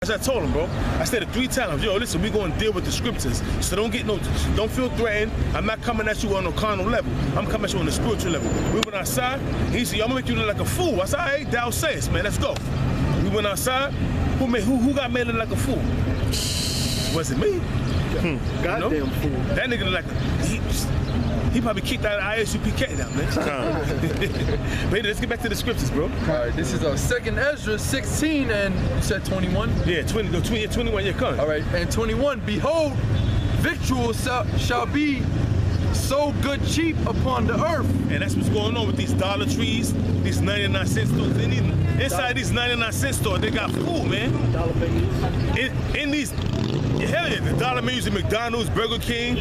As I told him, bro, I said it 3 times. Yo, listen, we gonna deal with the scriptures. So don't feel threatened. I'm not coming at you on a carnal level. I'm coming at you on the spiritual level. We went outside. He said, yo, I'm gonna make you look like a fool. I said, all right, thou sayest, man, let's go. We went outside. Who got made look like a fool? Was it me? Goddamn fool. That nigga look like he probably kicked out of ISUPK now, man. But let's get back to the scriptures, bro. All right, this is 2nd Ezra 16 and you said 21? Yeah, 21, yeah, come. All right, and 21, behold, victuals shall be so good cheap upon the earth. And that's what's going on with these Dollar Trees, these 99-cent stores. Inside these 99-cent stores, they got food, man. Dollar menus. In these, hell yeah, the dollar menus at McDonald's, Burger King,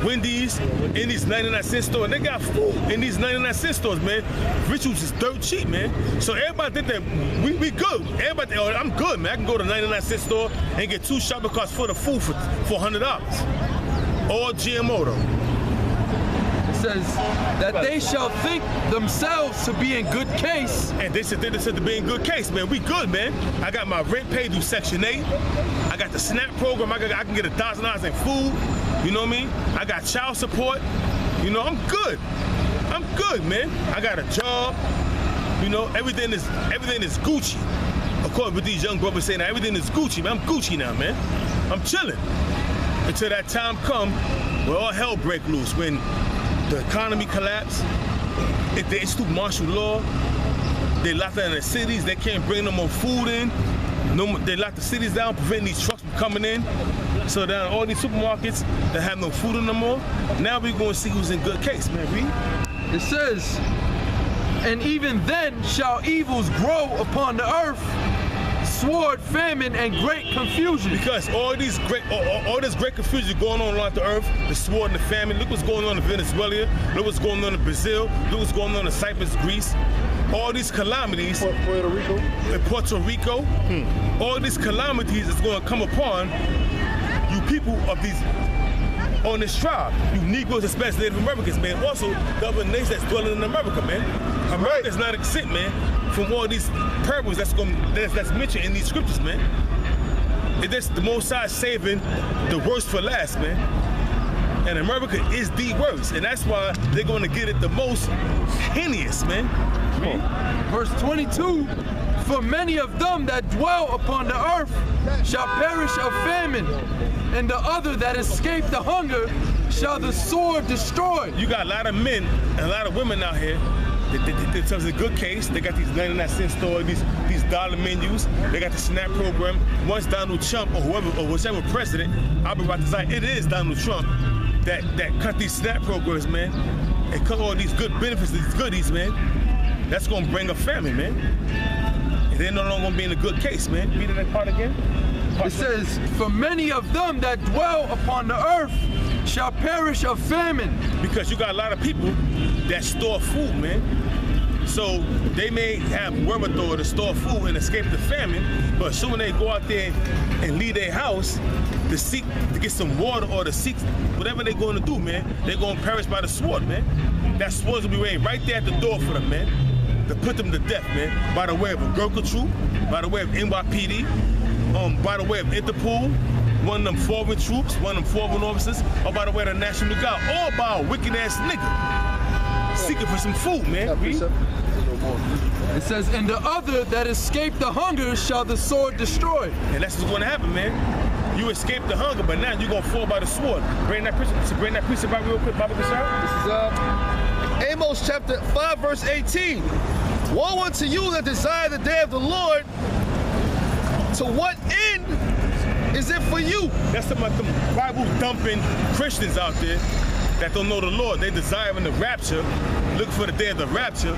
Wendy's, in these 99-cent stores, they got food in these 99-cent stores, man. Rituals is dirt cheap, man. So everybody think that we good. Everybody think, oh, I'm good, man. I can go to 99-cent store and get 2 shopping carts full of food for $100. All GMO though. Says that they shall think themselves to be in good case. And they said to be in good case, man. We good, man. I got my rent paid through Section 8. I got the SNAP program. I can get $1,000 in food. You know what I mean? I got child support. You know, I'm good. I'm good, man. I got a job. You know, everything is Gucci. According with these young brothers saying that everything is Gucci, man. I'm Gucci now, man. I'm chilling. Until that time come where all hell break loose, when the economy collapsed, if they institute martial law, they lock down the cities, they can't bring no more food in. They lock the cities down, preventing these trucks from coming in. So now all these supermarkets that have no food in no more, now we're going to see who's in good case, man. Read. It says, and even then shall evils grow upon the earth, sword, famine, and great confusion. Because all this great confusion going on around the earth, the sword and the famine. Look what's going on in Venezuela. Look what's going on in Brazil. Look what's going on in Cyprus, Greece. All these calamities. Puerto Rico. In Puerto Rico. All these calamities is going to come upon you people of these, on this tribe. You Negroes, especially Native Americans, man. Also, the other nations that's dwelling in America, man. America's not exempt, man, from all these parables that's mentioned in these scriptures, man. It's the Most High saving the worst for last, man. And America is the worst, and that's why they're going to get it the most heinous, man. Verse 22, for many of them that dwell upon the earth shall perish of famine, and the other that escape the hunger shall the sword destroy. You got a lot of men and a lot of women out here. In terms of good case, they got these 99-cent stores, these dollar menus. They got the SNAP program. Once Donald Trump or whichever president, I'll be right to say it is Donald Trump that cut these SNAP programs, man, and cut all these good benefits, these goodies, man. That's gonna bring a famine, man. And they're no longer gonna be in a good case, man. Read that part again. It says, for many of them that dwell upon the earth shall perish of famine. Because you got a lot of people that store food, man. So they may have wherewithal to store food and escape the famine, but soon they go out there and leave their house to get some water or to seek whatever they're going to do, man. They're going to perish by the sword, man. That sword's going to be waiting right there at the door for them, man, to put them to death, man, by the way of a Gurkha troop, by the way of NYPD, by the way of Interpol, one of them foreign troops, one of them foreign officers, or by the way of the National Guard, all by a wicked-ass nigga seeking for some food, man. It says, and the other that escape the hunger shall the sword destroy. And that's what's going to happen, man. You escape the hunger, but now you're going to fall by the sword. Bring that precept out real quick, Baba Bashar. This is Amos chapter 5, verse 18. Woe unto you that desire the day of the Lord. To what end is it for you? That's some of them Bible-dumping Christians out there that don't know the Lord. They desiring the rapture, looking for the day of the rapture,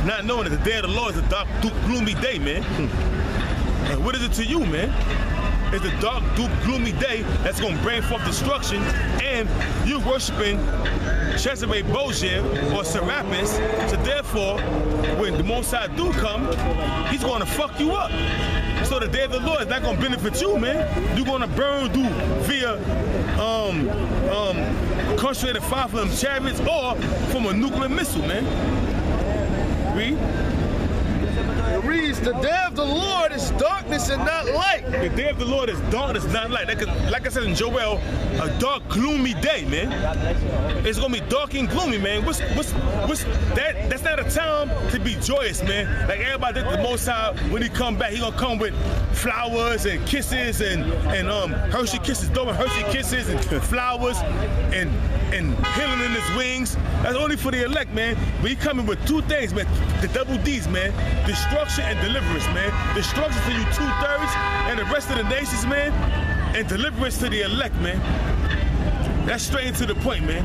not knowing that the day of the Lord is a dark, gloomy day, man. And what is it to you, man? It's a dark, gloomy day that's going to bring forth destruction, and you worshiping Cesare Borgia or Serapis, so therefore, when the Most High do come, he's going to fuck you up. So the day of the Lord is not going to benefit you, man. You're going to burn through via concentrated fire from them chariots or from a nuclear missile, man. Read. reads, the day of the Lord is darkness and not light. The day of the Lord is darkness, not light. Like I said in Joel, a dark, gloomy day, man. It's gonna be dark and gloomy, man. What's that? That's not a time to be joyous, man. Like everybody did the Most High, when he come back, he gonna come with flowers and kisses and Hershey kisses, throwing Hershey kisses and flowers and healing in his wings. That's only for the elect, man. But he coming with two things, man. The double D's, man. Destruction and deliverance, man. Destruction to you 2/3 and the rest of the nations, man. And deliverance to the elect, man. That's straight into the point, man.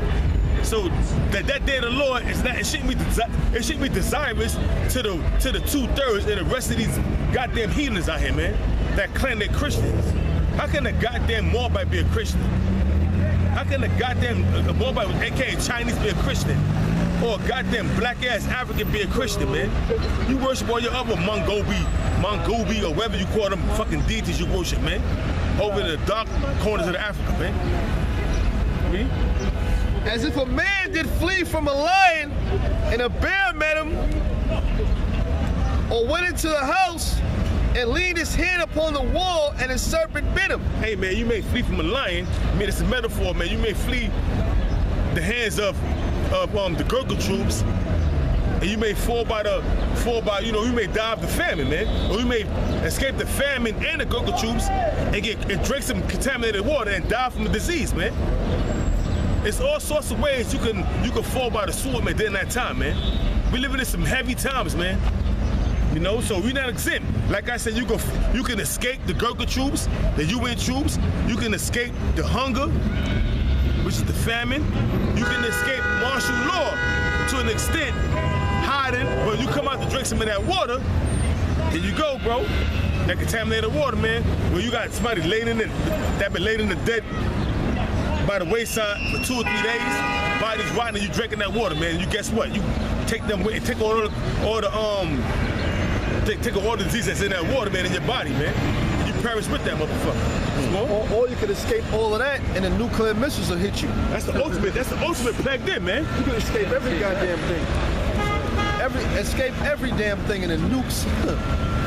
So that day of the Lord is not. It shouldn't be desirous to the 2/3 and the rest of these goddamn heathens out here, man. That claim they're Christians. How can a goddamn Moabite be a Christian? How can a goddamn Moabite, aka Chinese, be a Christian? Or a goddamn black-ass African be a Christian, man? You worship all your other Mongobi, or whatever you call them fucking deities you worship, man. Over in the dark corners of Africa, man. Me? As if a man did flee from a lion and a bear met him, or went into the house and leaned his hand upon the wall and a serpent bit him. Hey, man, you may flee from a lion. I mean, it's a metaphor, man. You may flee the hands of the Gurkha troops, and you may fall by, you may die of the famine, man. Or you may escape the famine and the Gurkha troops and drink some contaminated water and die from a disease, man. It's all sorts of ways you can fall by the sword, man, during that time, man. We living in some heavy times, man. You know, so we're not exempt. Like I said, you can escape the Gurkha troops, the UN troops. You can escape the hunger, which is the famine. You can escape martial law to an extent, hiding. But you come out to drink some of that water, here you go, bro. That contaminated water, man. Well, you got somebody that been laid in the dead by the wayside for 2 or 3 days. Body's rotting, and you drinking that water, man. And you guess what? You take them with, take all the disease that's in that water, man, in your body, man. You perish with that motherfucker. Or you could escape all of that and the nuclear missiles will hit you. That's the ultimate plugged in, man. You can escape every goddamn thing. Escape every damn thing and the nukes.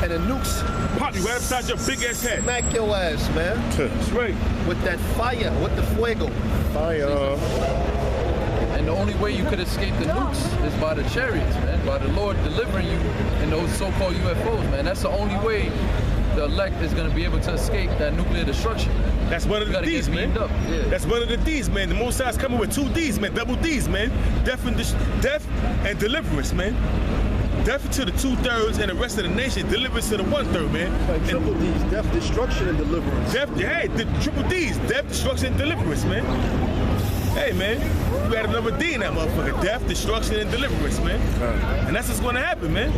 And the nukes pop you right upside your big ass head. Smack your ass, man. That's right. With that fire, with the fuego. Fire. And the only way you could escape the nukes is by the chariots, man. By the Lord delivering you in those so-called UFOs, man. That's the only way the elect is going to be able to escape that nuclear destruction, man. That's one of the D's, man. Yeah. That's one of the D's, man. The Most High's coming with 2 D's, man. Double D's, man. Death and deliverance, man. Death to the 2/3 and the rest of the nation. Deliverance to the 1/3, man. Like triple D's, death, destruction, and deliverance. The triple D's. Death, destruction, and deliverance, man. Hey, man. You got another D in that motherfucker. Death, destruction, and deliverance, man. And that's what's going to happen, man.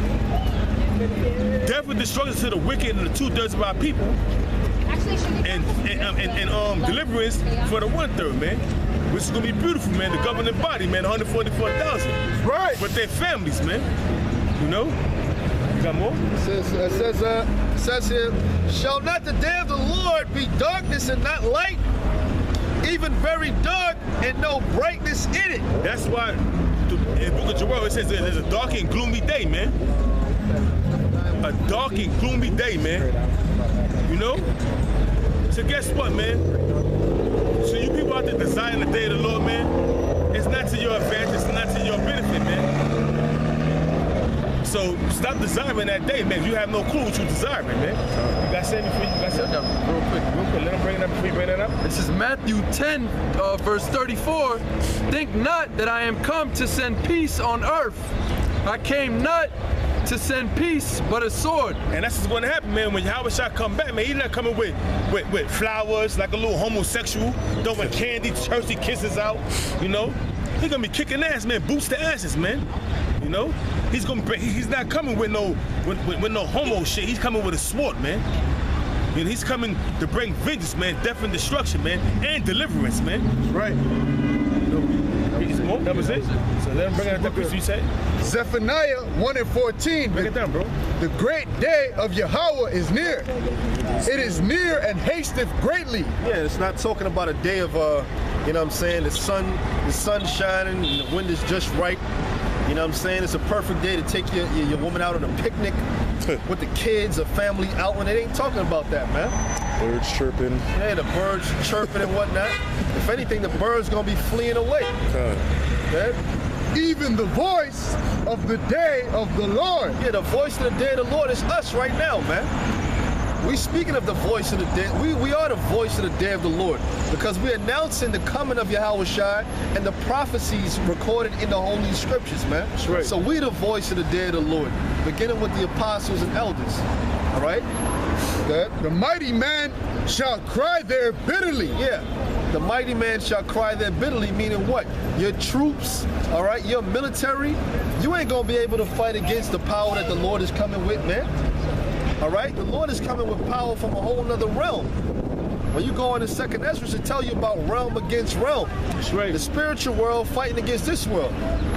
Death and destruction to the wicked and the 2/3 of our people. And deliverance for the 1/3, man. Which is gonna be beautiful, man. The governing body, man, 144,000. Right. With their families, man. You know? Got more? It says here, shall not the day of the Lord be darkness and not light, even very dark and no brightness in it? That's why in the book of Joel it says there's a dark and gloomy day, man. A dark and gloomy day, man. You know? So guess what, man? So you people out there desiring the day of the Lord, man, it's not to your advantage, it's not to your benefit, man. So stop desiring that day, man. You have no clue what you're desiring, man. You got something for you? You got something? Real quick. Let them bring it up before you bring it up. This is Matthew 10, verse 34. Think not that I am come to send peace on earth. I came not to send peace, but a sword. And that's what's going to happen, man. When Yahweh Shah come back, man, he's not coming with flowers like a little homosexual, throwing candy, Hershey kisses out, you know. He's going to be kicking ass, man, boots to asses, man. You know, he's not coming with no homo shit. He's coming with a sword, man. You know, he's coming to bring vengeance, man, death and destruction, man, and deliverance, man. Right. That was it. So let him bring it up. What you say? Zephaniah 1:14. Break it down, bro. The great day of Yahweh is near. It is near and hasteth greatly. Yeah, it's not talking about a day of, you know what I'm saying, the sun shining and the wind is just right. You know what I'm saying? It's a perfect day to take your woman out on a picnic. with the kids, a family out, and it ain't talking about that, man. Birds chirping. Yeah, the birds chirping and whatnot. If anything, the birds gonna be fleeing away. Okay? Even the voice of the day of the Lord. Yeah, the voice of the day of the Lord is us right now, man. We speaking of the voice of the day. We are the voice of the day of the Lord because we're announcing the coming of Yahweh Shai and the prophecies recorded in the Holy Scriptures, man. That's right. So we the voice of the day of the Lord, beginning with the apostles and elders. All right? Good. The mighty man shall cry there bitterly. Yeah. The mighty man shall cry there bitterly, meaning what? Your troops, all right, your military, you ain't gonna be able to fight against the power that the Lord is coming with, man. All right? The Lord is coming with power from a whole nother realm. When you go into 2nd Ezra, to tell you about realm against realm. That's right. The spiritual world fighting against this world.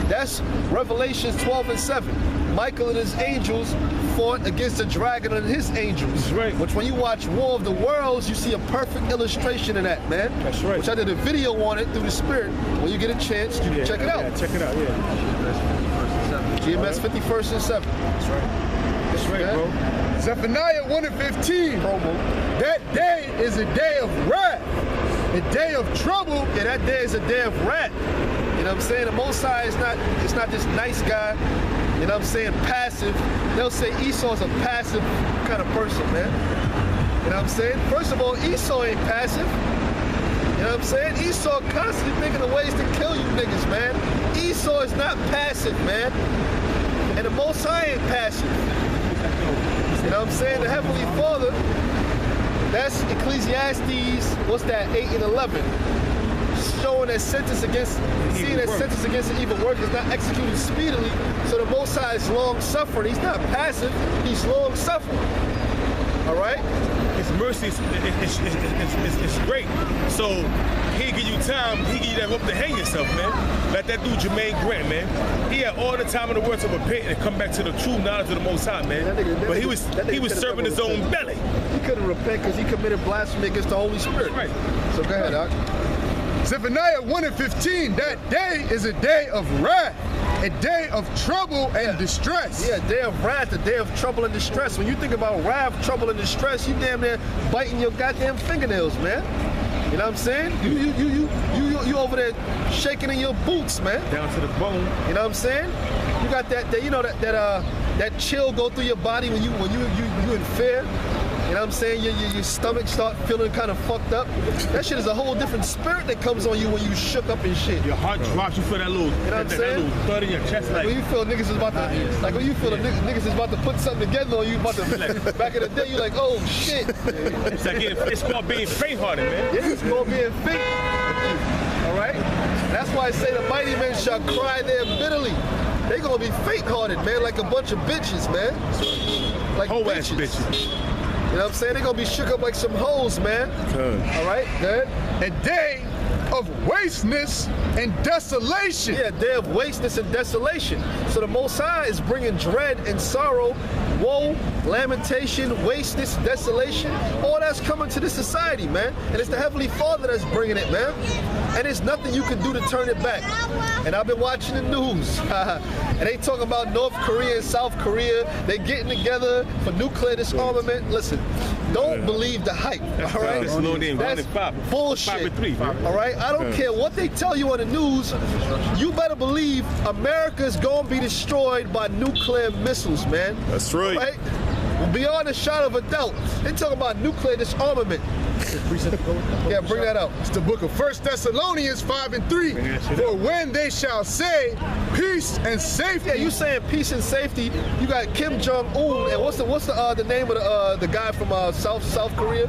That's Revelations 12 and 7. Michael and his angels fought against the dragon and his angels. That's right. Which when you watch War of the Worlds, you see a perfect illustration of that, man. That's right. Which I did a video on it through the Spirit. When you get a chance, you can check it out. Yeah, check it out, yeah. GMS 51st and 7. That's right. That's right, bro. Zephaniah 1 and 15. Promo. That day is a day of wrath, a day of trouble. Yeah, that day is a day of wrath. You know what I'm saying? The Most High is not this nice guy, you know what I'm saying, passive. They'll say Esau's a passive kind of person, man. You know what I'm saying? First of all, Esau ain't passive. You know what I'm saying? Esau constantly thinking of ways to kill you niggas, man. Esau is not passive, man. And the Most High ain't passive. You know what I'm saying? The Heavenly Father, that's Ecclesiastes, what's that, 8 and 11. Showing that sentence against, seeing that sentence against the evil work is not executed speedily. So the Most High is long-suffering. He's not passive, he's long-suffering. All right? His mercy is great. So he give you time, he give you that rope to hang yourself, man. Like that dude Jermaine Grant, man. He had all the time in the world to repent and come back to the true knowledge of the Most High, man. But he was serving his own belly. He couldn't repent because he committed blasphemy against the Holy Spirit. Right. So go ahead, Doc. Zephaniah 1 and 15. That day is a day of wrath, a day of trouble and distress. Yeah, day of wrath, a day of trouble and distress. When you think about wrath, trouble, and distress, you damn near biting your goddamn fingernails, man. You know what I'm saying? You over there shaking in your boots, man. Down to the bone. You know what I'm saying? You got that you know that chill go through your body when you in fear. You know what I'm saying? Your stomach start feeling kind of fucked up. That shit is a whole different spirit that comes on you when you shook up and shit. Your heart drops, you feel that little, You know what I'm that saying? little thud in your chest, Like when you feel niggas is about to, like when you feel the niggas is about to put something together on you, about to, back in the day, you like, oh shit. it's like it's called being faint-hearted, man. Yeah, it's called being fake. All right? That's why I say the mighty men shall cry there bitterly. They gonna be faint-hearted, man, like a bunch of bitches, man. Like Whole ass bitches. You know what I'm saying? They gonna be shook up like some hoes, man. All right, good. A day of wasteness and desolation. Yeah, day of wasteness and desolation. So the Most High is bringing dread and sorrow, woe, lamentation, wasteness, desolation. All that's coming to this society, man. And it's the Heavenly Father that's bringing it, man. And there's nothing you can do to turn it back. And I've been watching the news. And they talking about North Korea and South Korea. They getting together for nuclear disarmament. Listen, don't believe the hype, all right? That's bullshit, all right? I don't care what they tell you on the news. You better believe America is going to be destroyed by nuclear missiles, man. That's right. Right? Beyond a shadow of a doubt. They talking about nuclear disarmament. Yeah, bring that out. It's the book of 1 Thessalonians 5 and 3. For when they shall say peace and safety. Yeah, you saying peace and safety. You got Kim Jong-un, and what's the name of the guy from South Korea?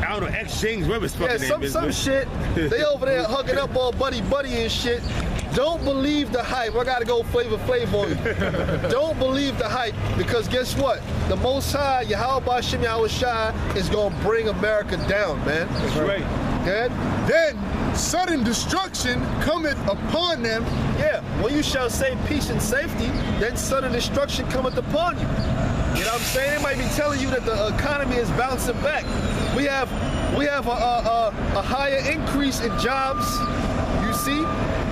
I don't know, X James, whatever his fucking name is. Some shit. They over there hugging up all buddy and shit. Don't believe the hype. I gotta go Flavor on you. Don't believe the hype, because guess what? The Most High, Yahweh Bashim Yahweh Shai, is gonna bring America down, man. That's right. Good? Then sudden destruction cometh upon them. Yeah, when you shall say peace and safety, then sudden destruction cometh upon you. You know what I'm saying? They might be telling you that the economy is bouncing back. We have a higher increase in jobs. You see?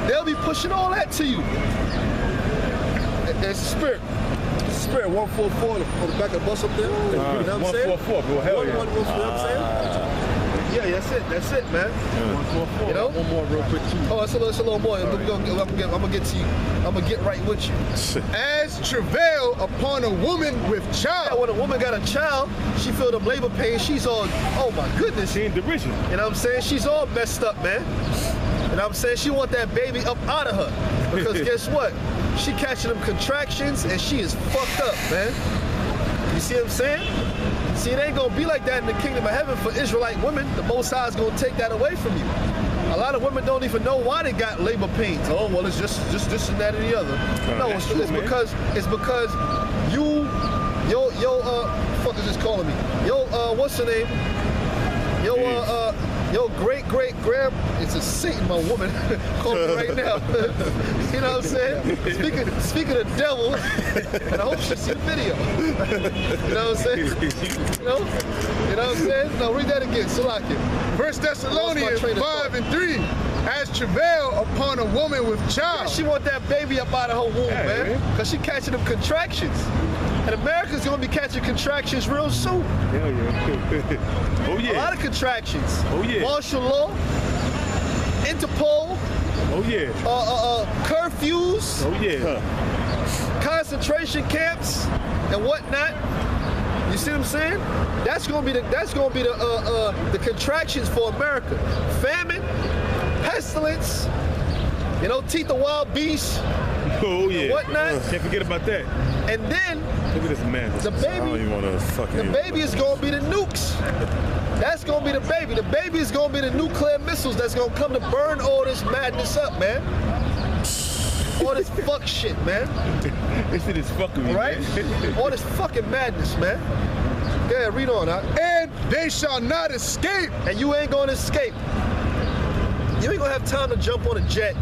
They'll be pushing all that to you. It's spirit. Spirit 144 on the back of the bus up there. You know what I'm saying? 144, bro. Hell yeah. You know what I'm saying? Yeah, that's it, man. 144. You know? One more real quick too. Oh, it's a little more. I'm gonna get to you. I'm gonna get right with you. As travail upon a woman with Yeah, child. when a woman got a child, she feel the labor pain. She's all, oh my goodness. She in derision. You know what I'm saying? She's all messed up, man. You know what I'm saying? She want that baby up out of her. Because guess what? She catching them contractions and she is fucked up, man. You see what I'm saying? See, it ain't gonna be like that in the kingdom of heaven for Israelite women. The Most High is gonna take that away from you. A lot of women don't even know why they got labor pains. Oh, well, it's just this and that and the other. No, it's because fuck is this calling me? What's her name? Yo, great-great-grand, it's a Satan, my woman, calling me right now. You know what I'm saying? Speaking of the devil, and I hope she see the video. You know what I'm saying? You know what I'm saying? No, read that again, Salakia. 1 Thessalonians 5:3. As travail upon a woman with child. Yeah, she want that baby up out of her womb, man. Because she catching them contractions. And America's gonna be catching contractions real soon. Hell yeah. Oh yeah. A lot of contractions. Oh yeah. Martial law, Interpol, Oh yeah. Curfews, Oh yeah. concentration camps, and whatnot. You see what I'm saying? That's gonna be the contractions for America. Famine, pestilence, you know, teeth of wild beasts, Oh yeah. whatnot. Can't forget about that. And then Look at this man. the baby is gonna be the nukes. That's gonna be the baby. The baby is gonna be the nuclear missiles that's gonna come to burn all this madness up, man. All this fuck shit, man. This shit is fucking me, Right? man. All this fucking madness, man. Yeah, read on, huh? And they shall not escape. And you ain't gonna escape. You ain't gonna have time to jump on a jet.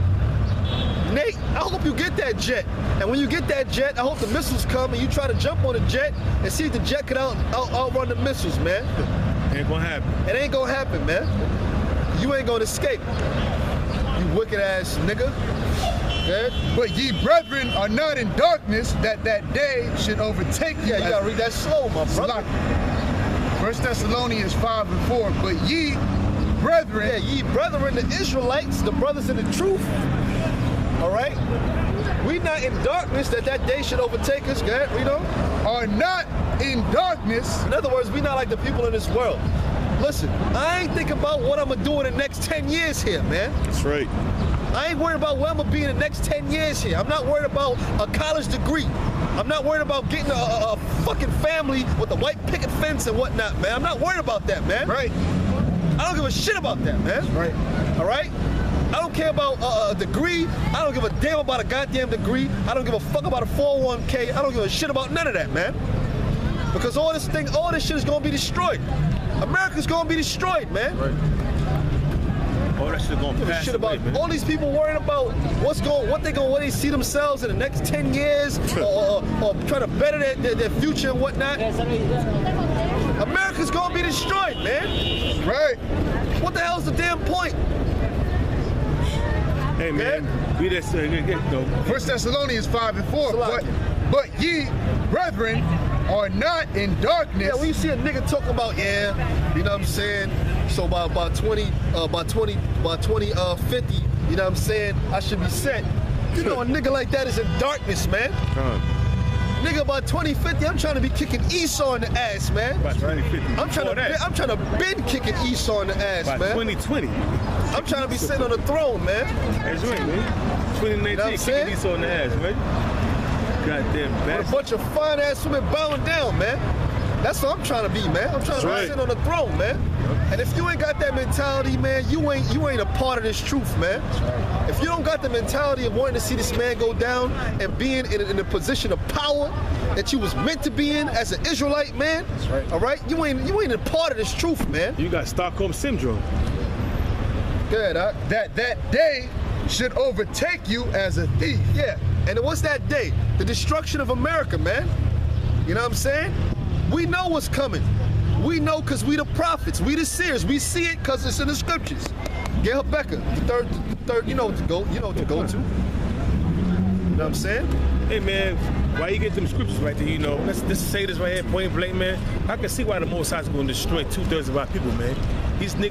Nate, I hope you get that jet. And when you get that jet, I hope the missiles come and you try to jump on the jet and see if the jet can outrun the missiles, man. Ain't gonna happen. It ain't gonna happen, man. You ain't gonna escape. You wicked ass nigga. Yeah? But ye brethren are not in darkness, that day should overtake you. Yeah, you gotta read that slow, my brother. 1 Thessalonians 5:4. But ye brethren, Yeah, ye brethren, the Israelites, the brothers in the truth. All right? We not in darkness that day should overtake us. Go ahead, read on. are not in darkness. In other words, we not like the people in this world. Listen, I ain't thinking about what I'm gonna do in the next 10 years here, man. That's right. I ain't worried about where I'm gonna be in the next 10 years here. I'm not worried about a college degree. I'm not worried about getting a fucking family with a white picket fence and whatnot, man. I'm not worried about that, man. Right. I don't give a shit about that, man. Right. All right? I don't care about a degree. I don't give a damn about a goddamn degree. I don't give a fuck about a 401k. I don't give a shit about none of that, man. Because all this shit is gonna be destroyed. America's gonna be destroyed, man. Right. All that shit gonna pass Shit away, about man. all these people worrying about what they see themselves in the next 10 years or trying to better their future and whatnot. America's gonna be destroyed, man. Right. What the hell's the damn point? Hey man, we just go. 1 Thessalonians 5:4. Salakia. But ye brethren are not in darkness. Yeah, when you see a nigga talking about, yeah, you know what I'm saying? So by 2050, you know what I'm saying? I should be set. You know, a nigga like that is in darkness, man. Nigga, by 2050, I'm trying to be kicking Esau in the ass, man. By 2050. I'm trying to been kicking Esau in the ass, By man. 2020. I'm trying to be sitting on the throne, man. That's right, man. 2019, You know what I'm saying? kicking Esau in the ass, man. Goddamn With a bastard. bunch of fine ass women bowing down, man. That's what I'm trying to be, man. I'm trying to right. sit on the throne, man. And if you ain't got that mentality, man, you ain't a part of this truth, man. If you don't got the mentality of wanting to see this man go down and being in a position of power that you was meant to be in as an Israelite, man, all right? You ain't a part of this truth, man. You got Stockholm syndrome. Good, huh? That day should overtake you as a thief. Yeah. And what's that day? The destruction of America, man. You know what I'm saying? We know what's coming. We know because we the prophets, we the seers. We see it because it's in the scriptures. Get Habakkuk, the third, you know what to go to. You know what I'm saying? Hey man, why you get them scriptures right there, you know? Let's say this right here, point blank, man. I can see why the Most High is going to destroy 2/3 of our people, man. These niggas